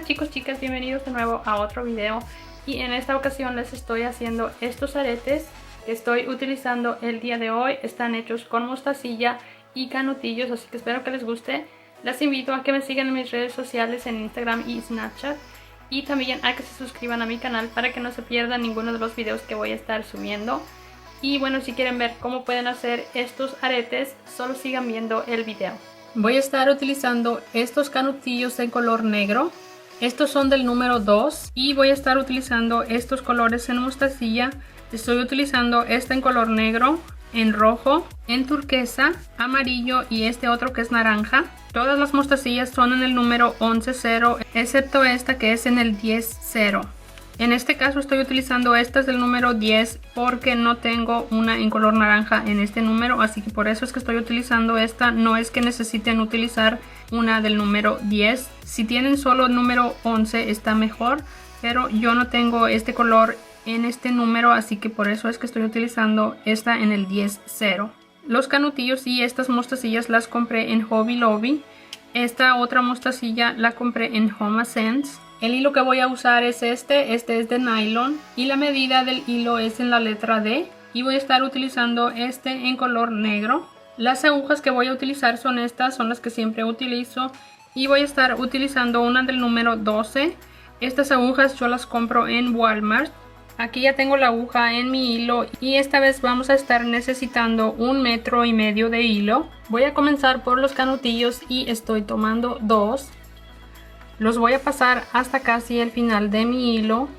Hola chicos, chicas, bienvenidos de nuevo a otro video. Y en esta ocasión les estoy haciendo estos aretes que estoy utilizando el día de hoy. Están hechos con mostacilla y canutillos, así que espero que les guste. Les invito a que me sigan en mis redes sociales en Instagram y Snapchat. Y también a que se suscriban a mi canal para que no se pierdan ninguno de los videos que voy a estar subiendo. Y bueno, si quieren ver cómo pueden hacer estos aretes, solo sigan viendo el video. Voy a estar utilizando estos canutillos en color negro. Estos son del número 2 y voy a estar utilizando estos colores en mostacilla. Estoy utilizando este en color negro, en rojo, en turquesa, amarillo y este otro que es naranja. Todas las mostacillas son en el número 11-0, excepto esta que es en el 10-0. En este caso estoy utilizando estas del número 10 porque no tengo una en color naranja en este número, así que por eso es que estoy utilizando esta. No es que necesiten utilizar una del número 10. Si tienen solo el número 11 está mejor, pero yo no tengo este color en este número, así que por eso es que estoy utilizando esta en el 10-0. Los canutillos y estas mostacillas las compré en Hobby Lobby. Esta otra mostacilla la compré en Home Sense. El hilo que voy a usar es este es de nylon y la medida del hilo es en la letra D, y voy a estar utilizando este en color negro. Las agujas que voy a utilizar son estas, son las que siempre utilizo, y voy a estar utilizando una del número 12. Estas agujas yo las compro en Walmart. Aquí ya tengo la aguja en mi hilo y esta vez vamos a estar necesitando 1,5 metros de hilo. Voy a comenzar por los canutillos y estoy tomando 2. Los voy a pasar hasta casi el final de mi hilo,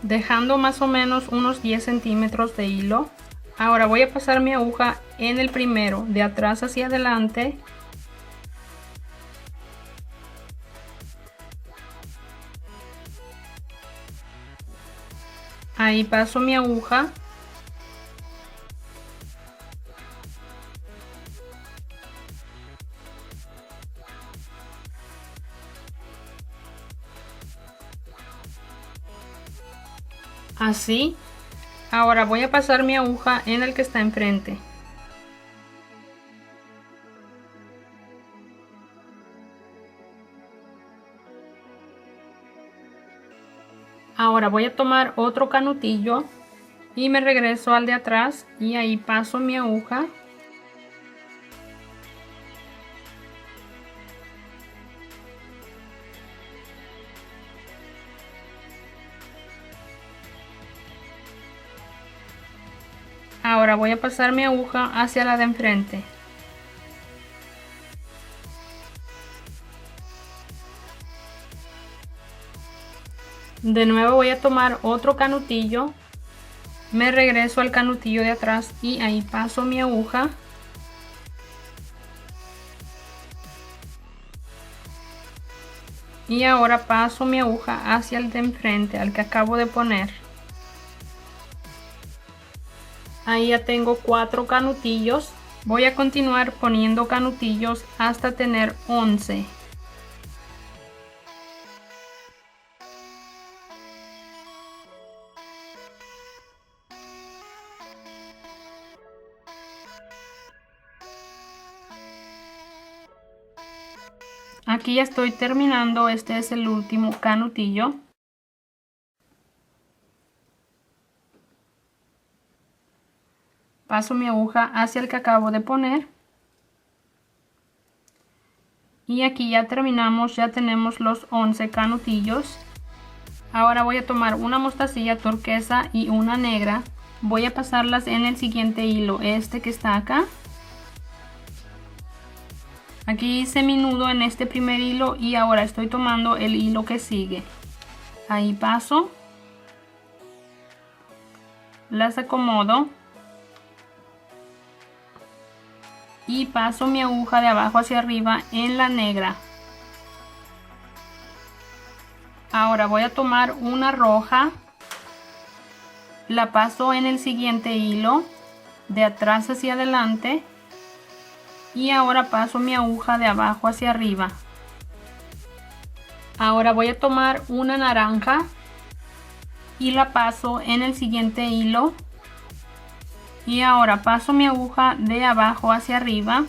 dejando más o menos unos 10 centímetros de hilo. Ahora voy a pasar mi aguja en el primero, de atrás hacia adelante. Ahí paso mi aguja. Así. Ahora voy a pasar mi aguja en el que está enfrente. Ahora voy a tomar otro canutillo y me regreso al de atrás y ahí paso mi aguja. Ahora voy a pasar mi aguja hacia la de enfrente. De nuevo voy a tomar otro canutillo, me regreso al canutillo de atrás y ahí paso mi aguja. Y ahora paso mi aguja hacia el de enfrente, al que acabo de poner. Ahí ya tengo 4 canutillos. Voy a continuar poniendo canutillos hasta tener 11. Aquí ya estoy terminando, este es el último canutillo. Paso mi aguja hacia el que acabo de poner. Y aquí ya terminamos, ya tenemos los 11 canutillos. Ahora voy a tomar una mostacilla turquesa y una negra. Voy a pasarlas en el siguiente hilo, este que está acá. Aquí hice mi nudo en este primer hilo y ahora estoy tomando el hilo que sigue. Ahí paso. Las acomodo. Y paso mi aguja de abajo hacia arriba en la negra. Ahora voy a tomar una roja. La paso en el siguiente hilo, de atrás hacia adelante. Y ahora paso mi aguja de abajo hacia arriba. Ahora voy a tomar una naranja y la paso en el siguiente hilo. Y ahora paso mi aguja de abajo hacia arriba.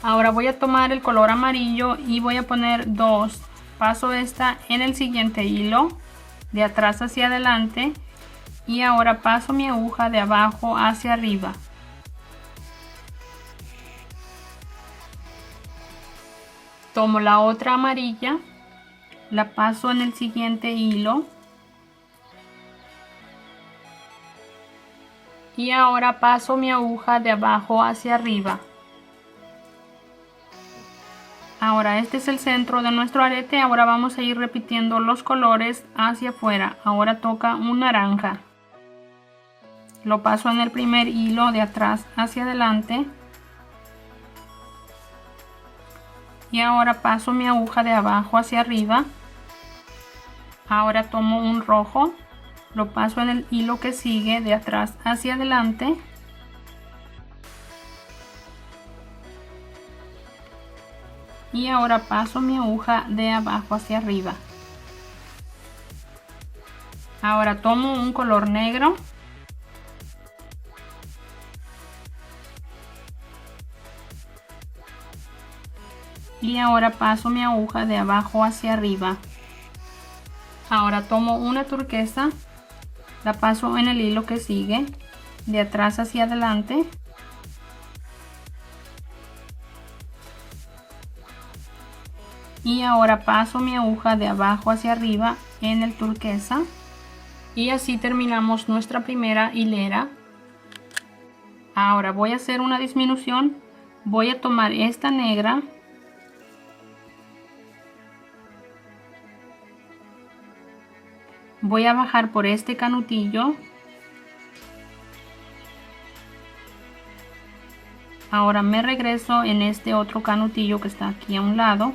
Ahora voy a tomar el color amarillo y voy a poner 2. Paso esta en el siguiente hilo de atrás hacia adelante y ahora paso mi aguja de abajo hacia arriba. Tomo la otra amarilla, la paso en el siguiente hilo y ahora paso mi aguja de abajo hacia arriba. Ahora este es el centro de nuestro arete. Ahora vamos a ir repitiendo los colores hacia afuera. Ahora toca un naranja. Lo paso en el primer hilo de atrás hacia adelante. Y ahora paso mi aguja de abajo hacia arriba. Ahora tomo un rojo. Lo paso en el hilo que sigue de atrás hacia adelante. Y ahora paso mi aguja de abajo hacia arriba. Ahora tomo un color negro. Y ahora paso mi aguja de abajo hacia arriba. Ahora tomo una turquesa, la paso en el hilo que sigue, de atrás hacia adelante. Y ahora paso mi aguja de abajo hacia arriba en el turquesa. Y así terminamos nuestra primera hilera. Ahora voy a hacer una disminución. Voy a tomar esta negra. Voy a bajar por este canutillo. Ahora me regreso en este otro canutillo que está aquí a un lado.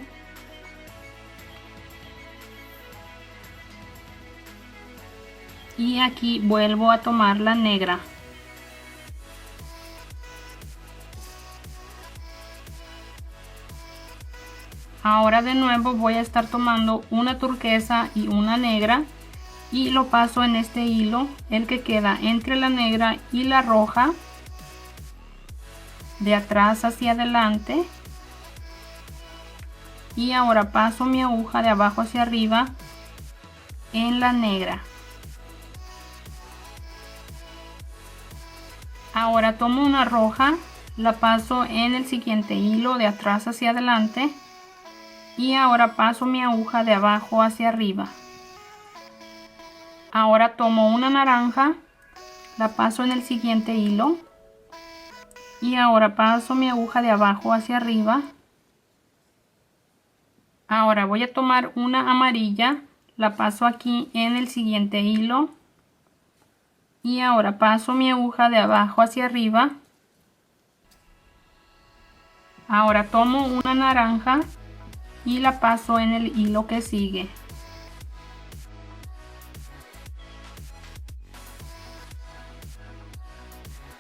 Y aquí vuelvo a tomar la negra. Ahora de nuevo voy a estar tomando una turquesa y una negra y lo paso en este hilo, el que queda entre la negra y la roja, de atrás hacia adelante. Y ahora paso mi aguja de abajo hacia arriba en la negra. Ahora tomo una roja, la paso en el siguiente hilo de atrás hacia adelante y ahora paso mi aguja de abajo hacia arriba. Ahora tomo una naranja, la paso en el siguiente hilo y ahora paso mi aguja de abajo hacia arriba. Ahora voy a tomar una amarilla, la paso aquí en el siguiente hilo y ahora paso mi aguja de abajo hacia arriba. Ahora tomo una naranja y la paso en el hilo que sigue.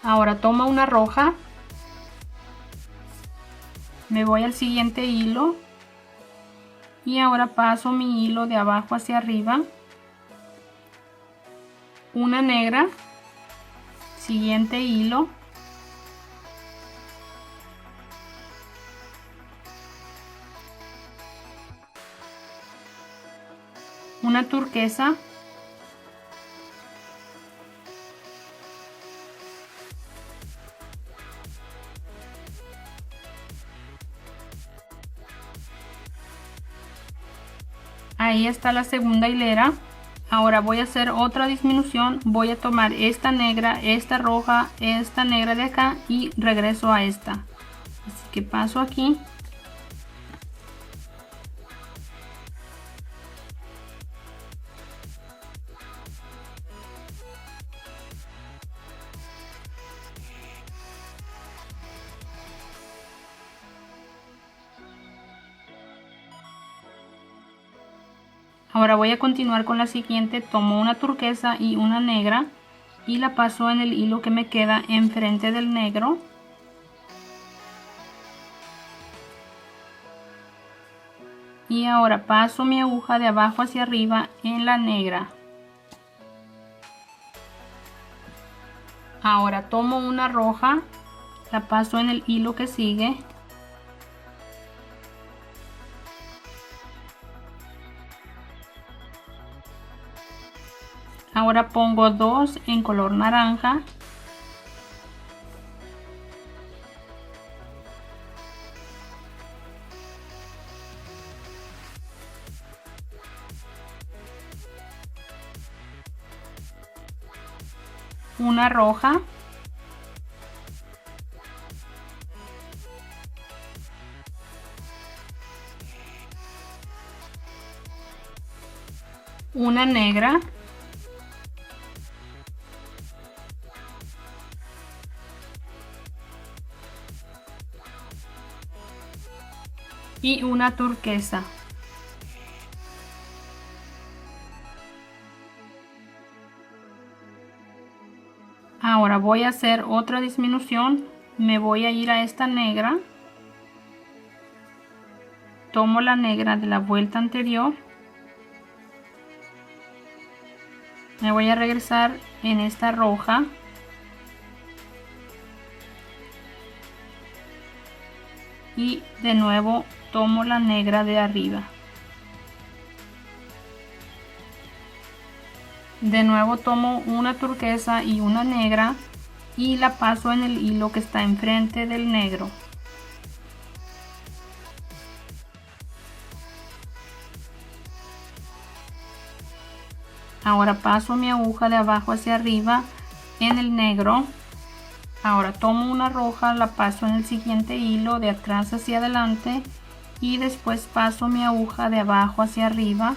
Ahora tomo una roja, me voy al siguiente hilo y ahora paso mi hilo de abajo hacia arriba. Una negra, siguiente hilo, una turquesa, ahí está la segunda hilera. Ahora voy a hacer otra disminución, voy a tomar esta negra, esta roja, esta negra de acá y regreso a esta. Así que paso aquí. Ahora voy a continuar con la siguiente, tomo una turquesa y una negra y la paso en el hilo que me queda enfrente del negro. Y ahora paso mi aguja de abajo hacia arriba en la negra. Ahora tomo una roja, la paso en el hilo que sigue. Ahora pongo 2 en color naranja. Una roja. Una negra. Y una turquesa. Ahora voy a hacer otra disminución. Me voy a ir a esta negra. Tomo la negra de la vuelta anterior. Me voy a regresar en esta roja. Y de nuevo tomo la negra de arriba. De nuevo tomo una turquesa y una negra y la paso en el hilo que está enfrente del negro. Ahora paso mi aguja de abajo hacia arriba en el negro. Ahora tomo una roja, la paso en el siguiente hilo de atrás hacia adelante y después paso mi aguja de abajo hacia arriba.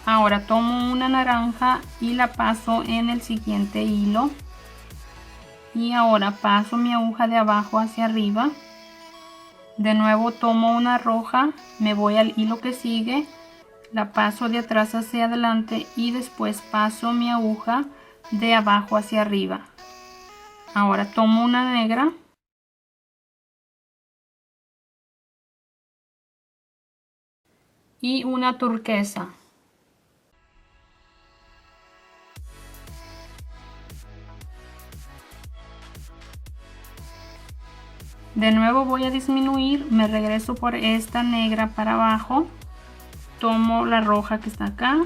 Ahora tomo una naranja y la paso en el siguiente hilo. Y ahora paso mi aguja de abajo hacia arriba. De nuevo tomo una roja, me voy al hilo que sigue, la paso de atrás hacia adelante y después paso mi aguja de abajo hacia arriba. Ahora tomo una negra. Y una turquesa. De nuevo voy a disminuir, me regreso por esta negra para abajo, tomo la roja que está acá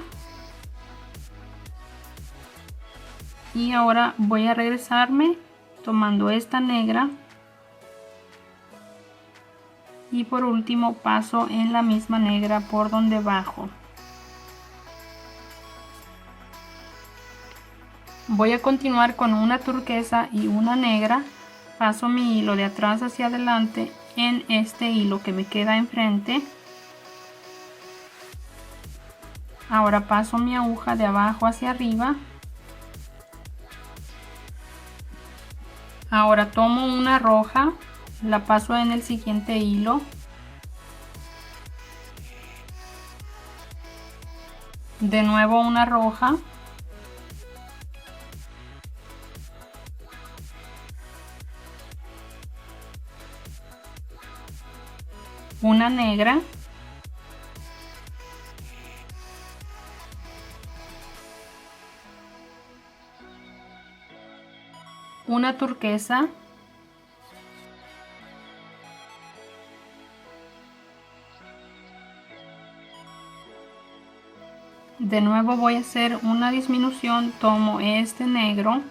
y ahora voy a regresarme tomando esta negra y por último paso en la misma negra por donde bajo. Voy a continuar con una turquesa y una negra. Paso mi hilo de atrás hacia adelante en este hilo que me queda enfrente. Ahora paso mi aguja de abajo hacia arriba. Ahora tomo una roja, la paso en el siguiente hilo. De nuevo una roja. Una negra. Una turquesa. De nuevo voy a hacer una disminución, tomo este negro,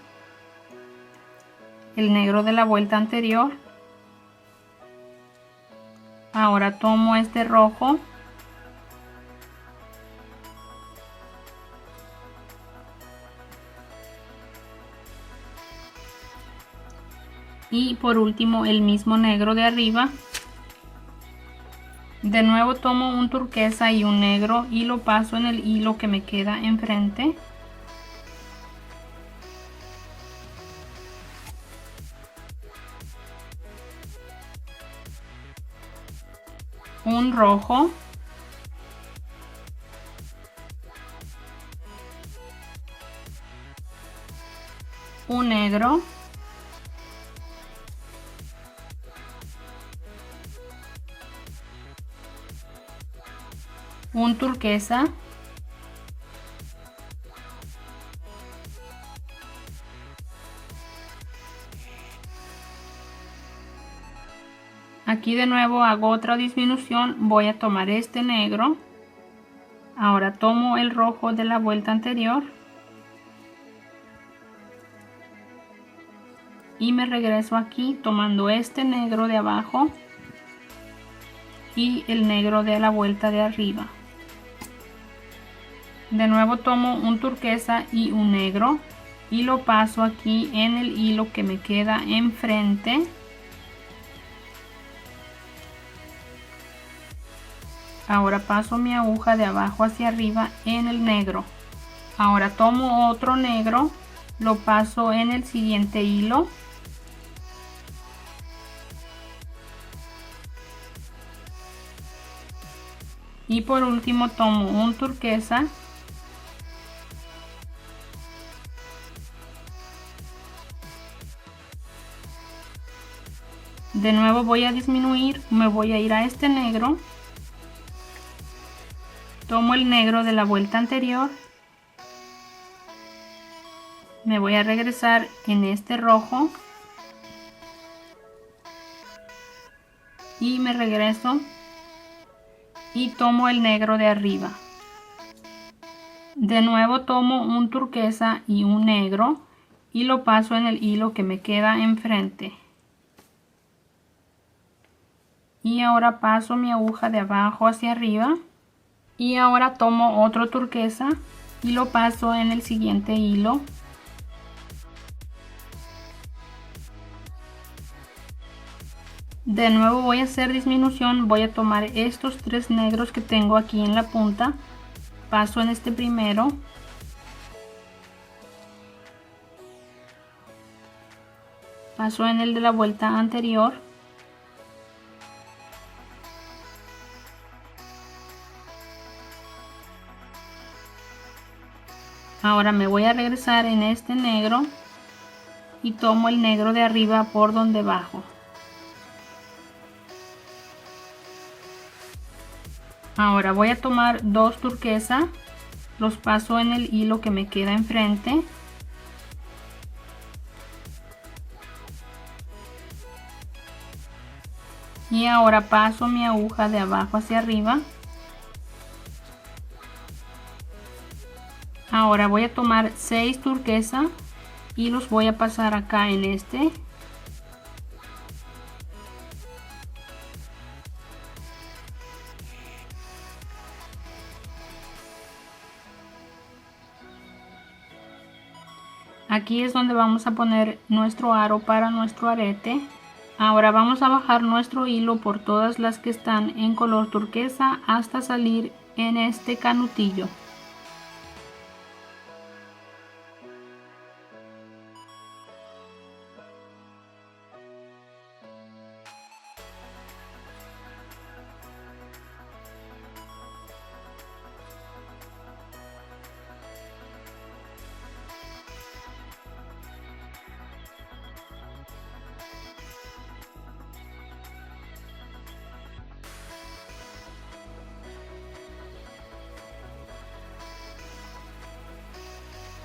el negro de la vuelta anterior. Ahora tomo este rojo. Y por último el mismo negro de arriba. De nuevo tomo un turquesa y un negro y lo paso en el hilo que me queda enfrente. Un rojo. Un negro. Un turquesa. Aquí de nuevo hago otra disminución, voy a tomar este negro, Ahora tomo el rojo de la vuelta anterior y me regreso aquí tomando este negro de abajo y el negro de la vuelta de arriba. De nuevo tomo un turquesa y un negro y lo paso aquí en el hilo que me queda enfrente. Ahora paso mi aguja de abajo hacia arriba en el negro. Ahora tomo otro negro, lo paso en el siguiente hilo. Y por último tomo un turquesa de nuevo voy a disminuir, me voy a ir a este negro, tomo el negro de la vuelta anterior, me voy a regresar en este rojo y me regreso y tomo el negro de arriba. De nuevo tomo un turquesa y un negro y lo paso en el hilo que me queda enfrente. Y ahora paso mi aguja de abajo hacia arriba y ahora tomo otro turquesa y lo paso en el siguiente hilo. De nuevo voy a hacer disminución, voy a tomar estos tres negros que tengo aquí en la punta, paso en este primero, paso en el de la vuelta anterior, ahora me voy a regresar en este negro y tomo el negro de arriba por donde bajo. Ahora voy a tomar dos turquesa, los paso en el hilo que me queda enfrente. Y ahora paso mi aguja de abajo hacia arriba. Ahora voy a tomar 6 turquesa y los voy a pasar acá en este. Aquí es donde vamos a poner nuestro aro para nuestro arete. Ahora vamos a bajar nuestro hilo por todas las que están en color turquesa hasta salir en este canutillo.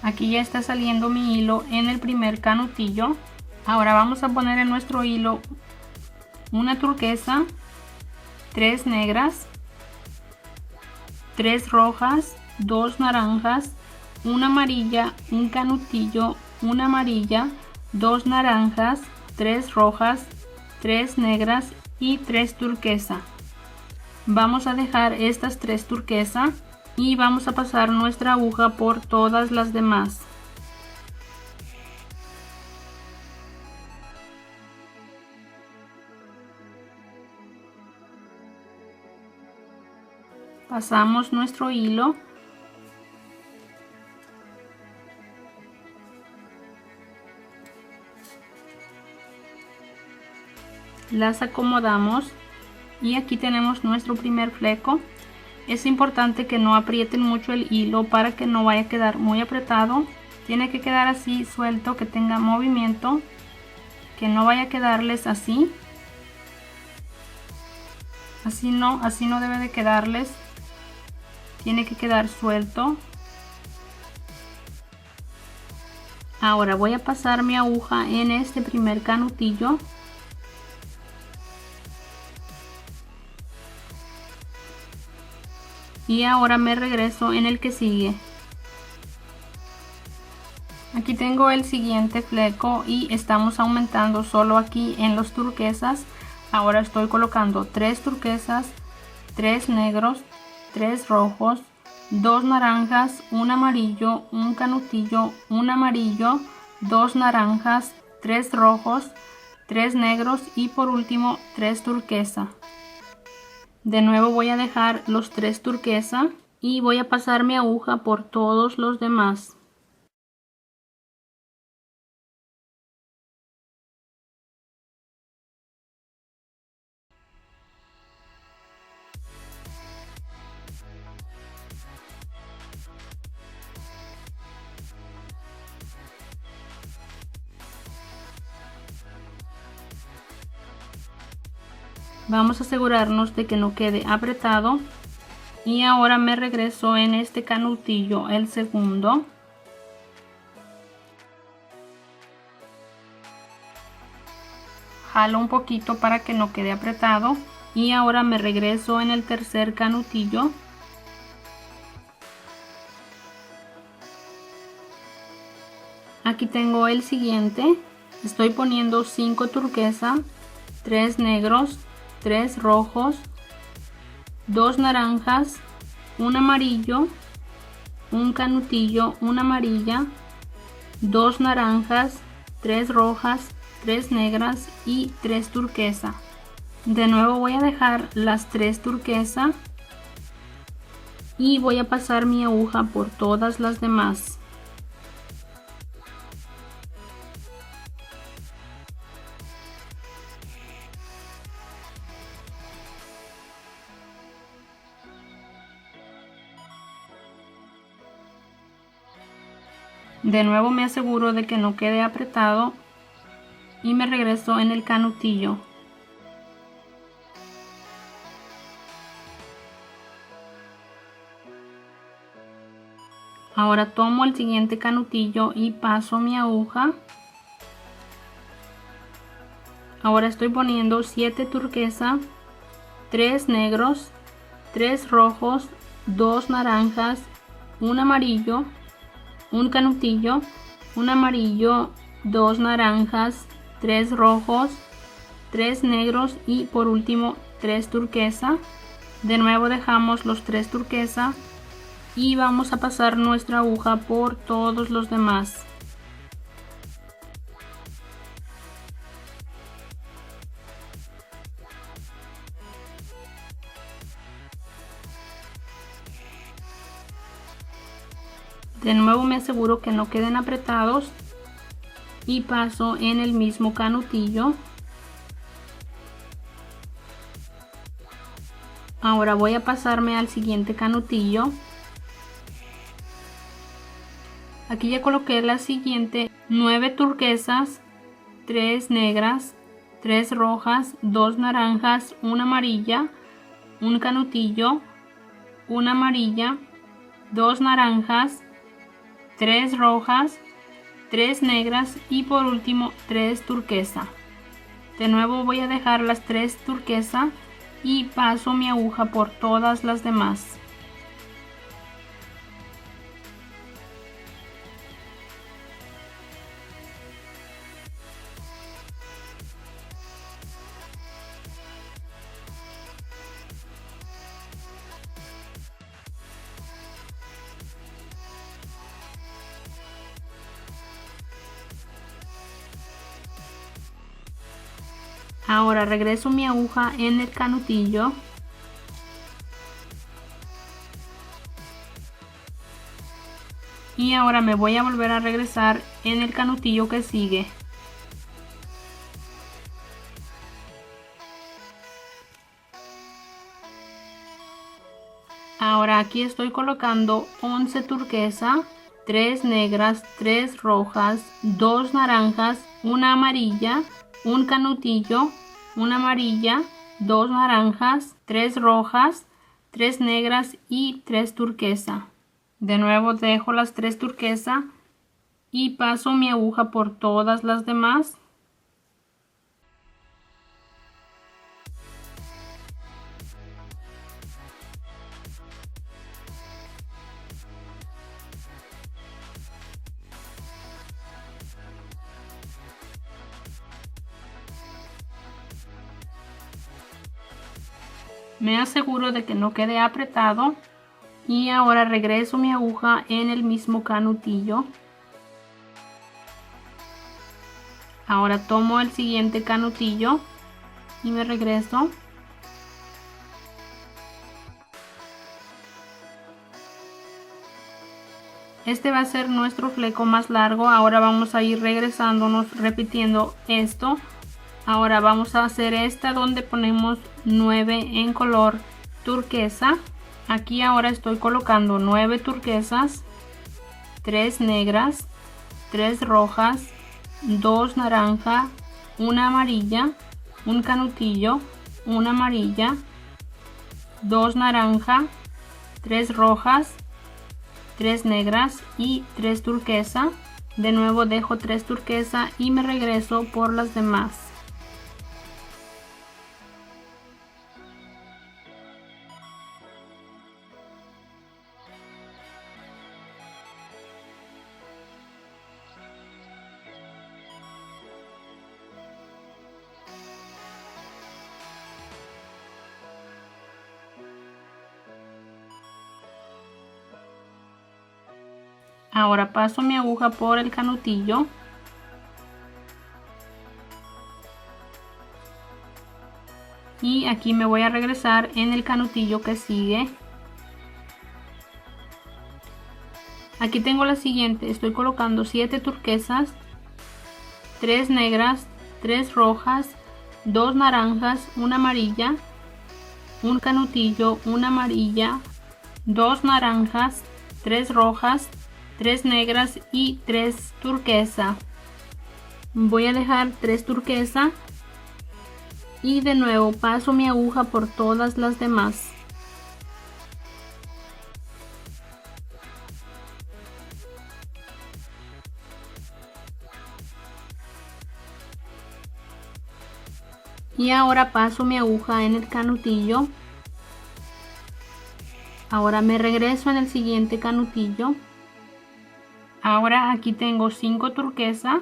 Aquí ya está saliendo mi hilo en el primer canutillo. Ahora vamos a poner en nuestro hilo una turquesa, 3 negras, 3 rojas, 2 naranjas, una amarilla, un canutillo, una amarilla, 2 naranjas, 3 rojas, 3 negras y 3 turquesa. Vamos a dejar estas 3 turquesa y vamos a pasar nuestra aguja por todas las demás. Pasamos nuestro hilo. Las acomodamos y aquí tenemos nuestro primer fleco. Es importante que no aprieten mucho el hilo para que no vaya a quedar muy apretado. Tiene que quedar así suelto, que tenga movimiento, que no vaya a quedarles así. Así no debe de quedarles. Tiene que quedar suelto. Ahora voy a pasar mi aguja en este primer canutillo. y ahora me regreso en el que sigue. Aquí tengo el siguiente fleco y estamos aumentando solo aquí en los turquesas. Ahora estoy colocando 3 turquesas, 3 negros, 3 rojos, 2 naranjas, un amarillo, un canutillo, un amarillo, 2 naranjas, 3 rojos, 3 negros y por último 3 turquesa. De nuevo voy a dejar los 3 turquesa y voy a pasar mi aguja por todos los demás. Vamos a asegurarnos de que no quede apretado y ahora me regreso en este canutillo, el segundo. Jalo un poquito para que no quede apretado y ahora me regreso en el tercer canutillo. Aquí tengo el siguiente. Estoy poniendo 5 turquesa, 3 negros, 3 rojos, 2 naranjas, un amarillo, un canutillo, una amarilla, 2 naranjas, 3 rojas, 3 negras y 3 turquesa. De nuevo voy a dejar las 3 turquesa y voy a pasar mi aguja por todas las demás. De nuevo me aseguro de que no quede apretado y me regreso en el canutillo. Ahora tomo el siguiente canutillo y paso mi aguja. Ahora estoy poniendo 7 turquesa, 3 negros, 3 rojos, 2 naranjas, un amarillo, un canutillo, un amarillo, 2 naranjas, 3 rojos, 3 negros y por último 3 turquesa. De nuevo dejamos los 3 turquesa y vamos a pasar nuestra aguja por todos los demás. De nuevo me aseguro que no queden apretados y paso en el mismo canutillo. Ahora voy a pasarme al siguiente canutillo. Aquí ya coloqué la siguiente 9 turquesas, 3 negras, 3 rojas, 2 naranjas, una amarilla, un canutillo, una amarilla, 2 naranjas, 3 rojas, 3 negras y por último 3 turquesa. De nuevo voy a dejar las 3 turquesa y paso mi aguja por todas las demás. Ahora regreso mi aguja en el canutillo. Y ahora me voy a volver a regresar en el canutillo que sigue. Ahora aquí estoy colocando 11 turquesa, 3 negras, 3 rojas, 2 naranjas, una amarilla, un canutillo, una amarilla, 2 naranjas, 3 rojas, 3 negras y 3 turquesa. De nuevo dejo las 3 turquesa y paso mi aguja por todas las demás. Me aseguro de que no quede apretado y ahora regreso mi aguja en el mismo canutillo. Ahora tomo el siguiente canutillo y me regreso. Este va a ser nuestro fleco más largo. Ahora vamos a ir regresándonos, repitiendo esto. Ahora vamos a hacer esta donde ponemos 9 en color turquesa. Aquí ahora estoy colocando 9 turquesas, 3 negras, 3 rojas, 2 naranja, una amarilla, un canutillo, una amarilla, 2 naranja, 3 rojas, 3 negras y 3 turquesa. De nuevo dejo 3 turquesa y me regreso por las demás. Ahora paso mi aguja por el canutillo. Y aquí me voy a regresar en el canutillo que sigue. Aquí tengo la siguiente, estoy colocando 7 turquesas, 3 negras, 3 rojas, 2 naranjas, una amarilla, un canutillo, una amarilla, 2 naranjas, 3 rojas, 3 negras y 3 turquesa. Voy a dejar 3 turquesa y de nuevo paso mi aguja por todas las demás. Y ahora paso mi aguja en el canutillo. Ahora me regreso en el siguiente canutillo. Ahora aquí tengo 5 turquesa,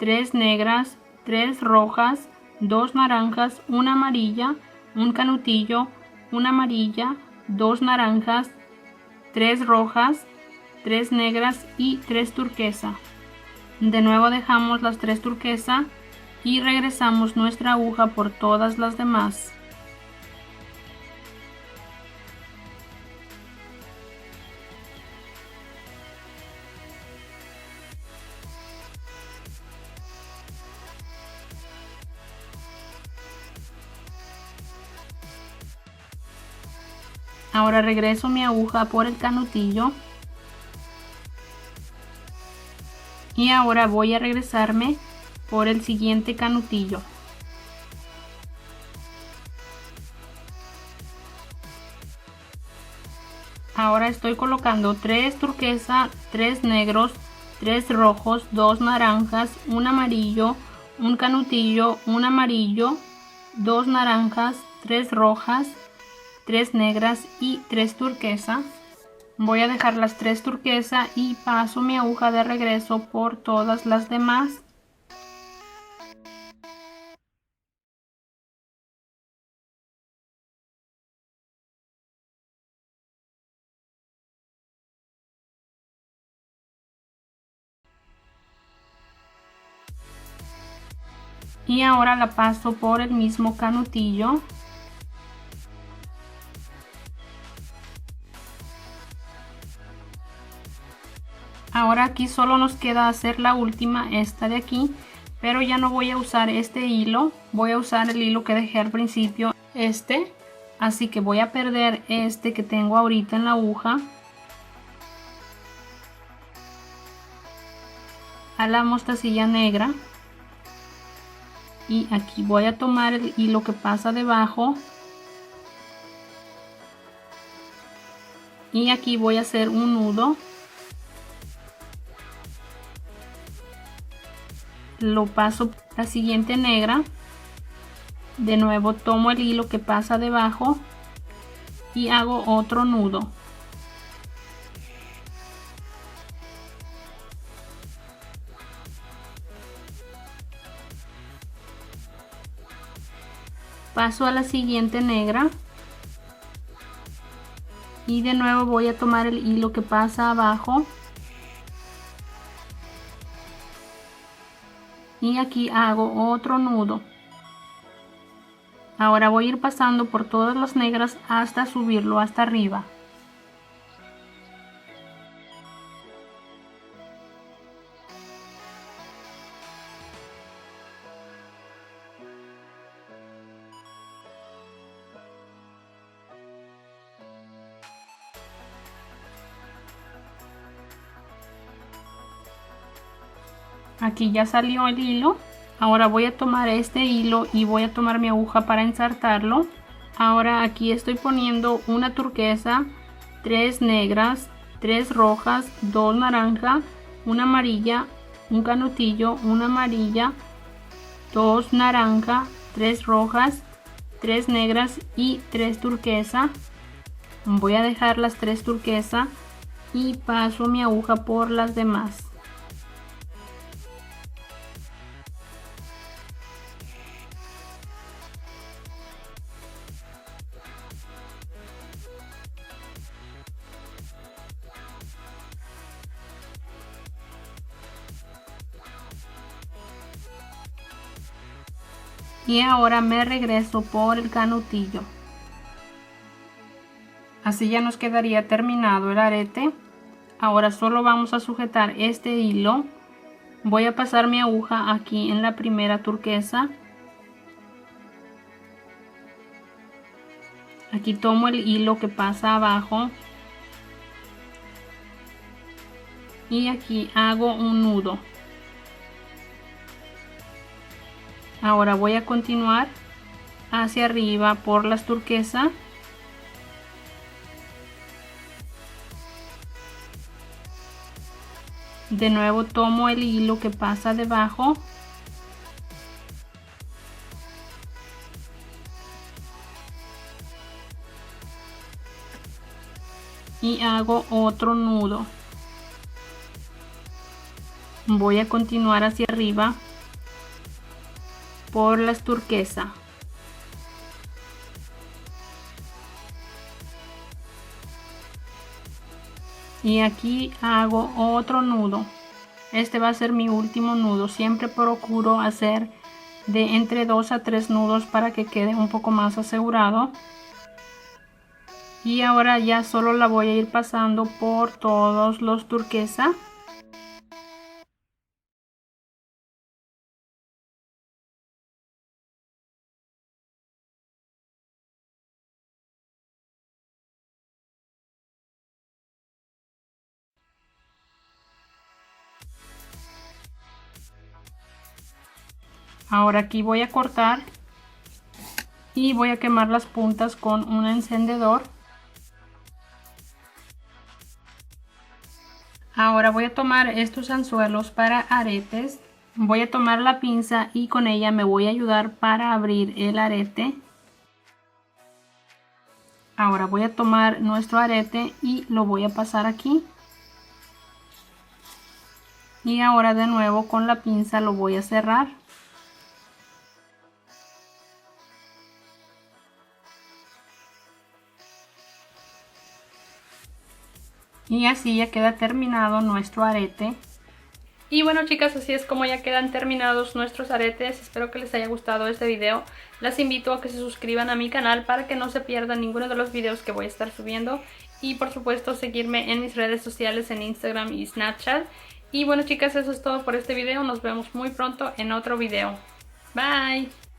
3 negras, 3 rojas, 2 naranjas, una amarilla, un canutillo, una amarilla, 2 naranjas, 3 rojas, 3 negras y 3 turquesa. De nuevo dejamos las 3 turquesa y regresamos nuestra aguja por todas las demás. Ahora regreso mi aguja por el canutillo y ahora voy a regresarme por el siguiente canutillo. Ahora estoy colocando 3 turquesa, 3 negros, 3 rojos, 2 naranjas, un amarillo, un canutillo, un amarillo, 2 naranjas, 3 rojas, 3 negras y 3 turquesa. Voy a dejar las 3 turquesa y paso mi aguja de regreso por todas las demás. Y ahora la paso por el mismo canutillo. Ahora aquí solo nos queda hacer la última, esta de aquí, pero ya no voy a usar este hilo, voy a usar el hilo que dejé al principio, este, así que voy a perder este que tengo ahorita en la aguja a la mostacilla negra. Y aquí voy a tomar el hilo que pasa debajo y aquí voy a hacer un nudo. Lo paso la siguiente negra, de nuevo tomo el hilo que pasa debajo y hago otro nudo. Paso a la siguiente negra Y de nuevo voy a tomar el hilo que pasa abajo. Y aquí hago otro nudo. Ahora voy a ir pasando por todas las negras hasta subirlo hasta arriba. Aquí ya salió el hilo. Ahora voy a tomar este hilo y voy a tomar mi aguja para ensartarlo. Ahora aquí estoy poniendo una turquesa, 3 negras, 3 rojas, 2 naranja, una amarilla, un canutillo, una amarilla, 2 naranja, 3 rojas, 3 negras y 3 turquesa. Voy a dejar las 3 turquesa y paso mi aguja por las demás. Y ahora me regreso por el canutillo. Así ya nos quedaría terminado el arete. Ahora solo vamos a sujetar este hilo. Voy a pasar mi aguja aquí en la primera turquesa. Aquí tomo el hilo que pasa abajo. Y aquí hago un nudo. Ahora voy a continuar hacia arriba por las turquesas. De nuevo tomo el hilo que pasa debajo. Y hago otro nudo. Voy a continuar hacia arriba por las turquesas. Y aquí hago otro nudo. Este va a ser mi último nudo. Siempre procuro hacer de entre 2 a 3 nudos para que quede un poco más asegurado. Y ahora ya solo la voy a ir pasando por todos los turquesa. Ahora aquí voy a cortar y voy a quemar las puntas con un encendedor. Ahora voy a tomar estos anzuelos para aretes. Voy a tomar la pinza y con ella me voy a ayudar para abrir el arete. Ahora voy a tomar nuestro arete y lo voy a pasar aquí. Y ahora de nuevo con la pinza lo voy a cerrar. Y así ya queda terminado nuestro arete. Y bueno, chicas, así es como ya quedan terminados nuestros aretes. Espero que les haya gustado este video. Las invito a que se suscriban a mi canal para que no se pierdan ninguno de los videos que voy a estar subiendo. Y por supuesto seguirme en mis redes sociales en Instagram y Snapchat. Y bueno, chicas, eso es todo por este video. Nos vemos muy pronto en otro video. Bye.